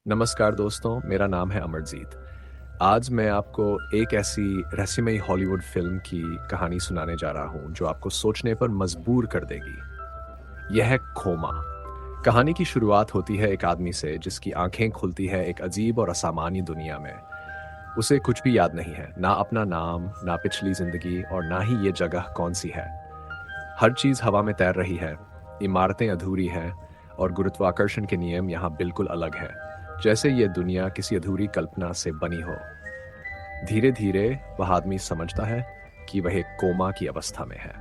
नमस्कार दोस्तों, मेरा नाम है अमरजीत। आज मैं आपको एक ऐसी रहस्यमयी हॉलीवुड फ़िल्म की कहानी सुनाने जा रहा हूँ, जो आपको सोचने पर मजबूर कर देगी। यह है खोमा। कहानी की शुरुआत होती है एक आदमी से, जिसकी आंखें खुलती है एक अजीब और असामान्य दुनिया में। उसे कुछ भी याद नहीं है, ना अपना नाम, ना पिछली ज़िंदगी और ना ही ये जगह कौन-सी है। हर चीज़ हवा में तैर रही है, इमारतें अधूरी हैं और गुरुत्वाकर्षण के नियम यहाँ बिल्कुल अलग हैं, जैसे ये दुनिया किसी अधूरी कल्पना से बनी हो। धीरे-धीरे वह आदमी समझता है कि वह एक कोमा की अवस्था में है।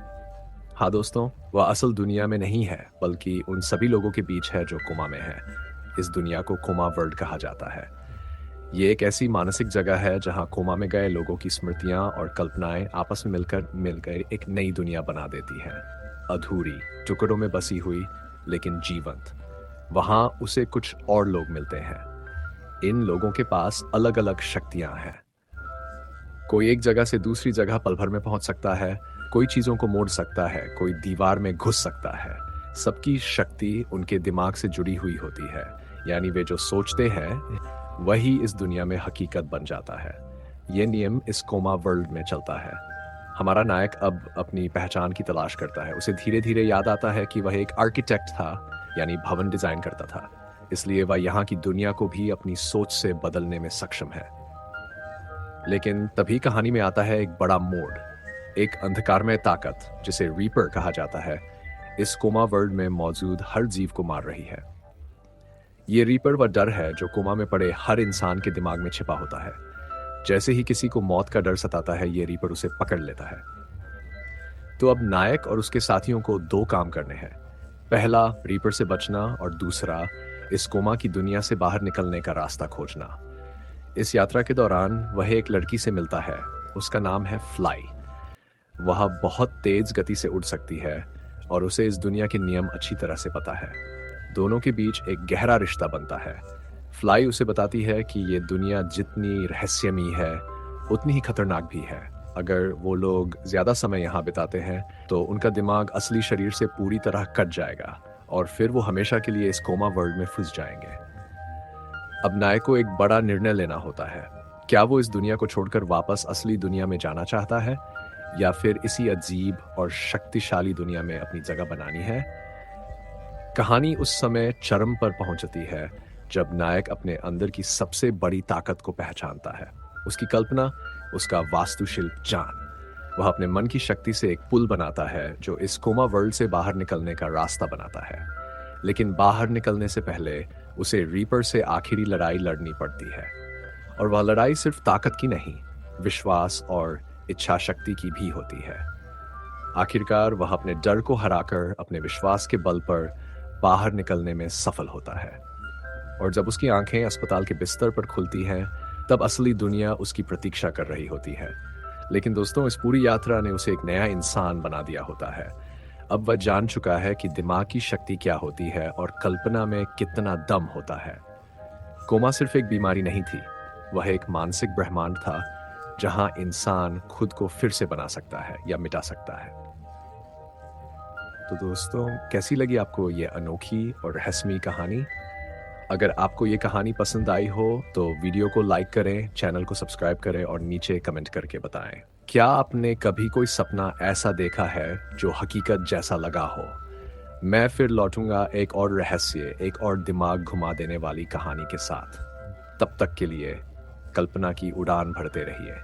हाँ दोस्तों, वह असल दुनिया में नहीं है, बल्कि उन सभी लोगों के बीच है जो कोमा में है। इस दुनिया को कोमा वर्ल्ड कहा जाता है। ये एक ऐसी मानसिक जगह है जहाँ कोमा में गए लोगों की स्मृतियाँ और कल्पनाएं आपस में मिलकर एक नई दुनिया बना देती हैं। अधूरी, टुकड़ों में बसी हुई, लेकिन जीवंत। वहाँ उसे कुछ और लोग मिलते हैं। इन लोगों के पास अलग-अलग शक्तियाँ हैं। कोई एक जगह से दूसरी जगह पल भर में पहुंच सकता है, कोई चीज़ों को मोड़ सकता है, कोई दीवार में घुस सकता है। सबकी शक्ति उनके दिमाग से जुड़ी हुई होती है, यानी वे जो सोचते हैं, वही इस दुनिया में हकीकत बन जाता है। ये नियम इस कोमा वर्ल्ड में चलता है। हमारा नायक अब अपनी पहचान की तलाश करता है। उसे धीरे-धीरे याद आता है कि वह एक आर्किटेक्ट था, यानी भवन डिज़ाइन करता था। इसलिए वह यहाँ की दुनिया को भी अपनी सोच से बदलने में सक्षम है। लेकिन तभी कहानी में आता है एक बड़ा मोड़। एक अंधकारमय ताकत, जिसे रीपर कहा जाता है, इस कोमा वर्ल्ड में मौजूद हर जीव को मार रही है। ये रीपर वह डर है जो कोमा में पड़े हर इंसान के दिमाग में छिपा होता है। जैसे ही किसी को मौत का डर सताता है, ये रीपर उसे पकड़ लेता है। तो अब नायक और उसके साथियों को दो काम करने हैं। पहला, रीपर से बचना और दूसरा, इस कोमा की दुनिया से बाहर निकलने का रास्ता खोजना। इस यात्रा के दौरान वह एक लड़की से मिलता है। उसका नाम है फ्लाई। वह बहुत तेज गति से उड़ सकती है और उसे इस दुनिया के नियम अच्छी तरह से पता है। दोनों के बीच एक गहरा रिश्ता बनता है। फ्लाई उसे बताती है कि ये दुनिया जितनी रहस्यमयी है, उतनी ही खतरनाक भी है। अगर वो लोग ज्यादा समय यहाँ बिताते हैं, तो उनका दिमाग असली शरीर से पूरी तरह कट जाएगा और फिर वो हमेशा के लिए इस कोमा वर्ल्ड में फंस जाएंगे। अब नायक को एक बड़ा निर्णय लेना होता है। क्या वो इस दुनिया को छोड़कर वापस असली दुनिया में जाना चाहता है, या फिर इसी अजीब और शक्तिशाली दुनिया में अपनी जगह बनानी है? कहानी उस समय चरम पर पहुंचती है जब नायक अपने अंदर की सबसे बड़ी ताकत को पहचानता है। उसकी कल्पना, उसका वास्तुशिल्प जान। वह अपने मन की शक्ति से एक पुल बनाता है जो इस कोमा वर्ल्ड से बाहर निकलने का रास्ता बनाता है। लेकिन बाहर निकलने से पहले उसे रीपर से आखिरी लड़ाई लड़नी पड़ती है। और वह लड़ाई सिर्फ ताकत की नहीं, विश्वास और इच्छा शक्ति की भी होती है। आखिरकार वह अपने डर को हराकर अपने विश्वास के बल पर बाहर निकलने में सफल होता है। और जब उसकी आंखें अस्पताल के बिस्तर पर खुलती हैं, तब असली दुनिया उसकी प्रतीक्षा कर रही होती है। लेकिन दोस्तों, इस पूरी यात्रा ने उसे एक नया इंसान बना दिया होता है। अब वह जान चुका है कि दिमाग की शक्ति क्या होती है और कल्पना में कितना दम होता है। कोमा सिर्फ एक बीमारी नहीं थी, वह एक मानसिक ब्रह्मांड था, जहां इंसान खुद को फिर से बना सकता है या मिटा सकता है। तो दोस्तों, कैसी लगी आपको ये अनोखी और रहस्यमयी कहानी? अगर आपको ये कहानी पसंद आई हो, तो वीडियो को लाइक करें, चैनल को सब्सक्राइब करें और नीचे कमेंट करके बताएं। क्या आपने कभी कोई सपना ऐसा देखा है जो हकीकत जैसा लगा हो? मैं फिर लौटूंगा एक और रहस्य, एक और दिमाग घुमा देने वाली कहानी के साथ। तब तक के लिए कल्पना की उड़ान भरते रहिए।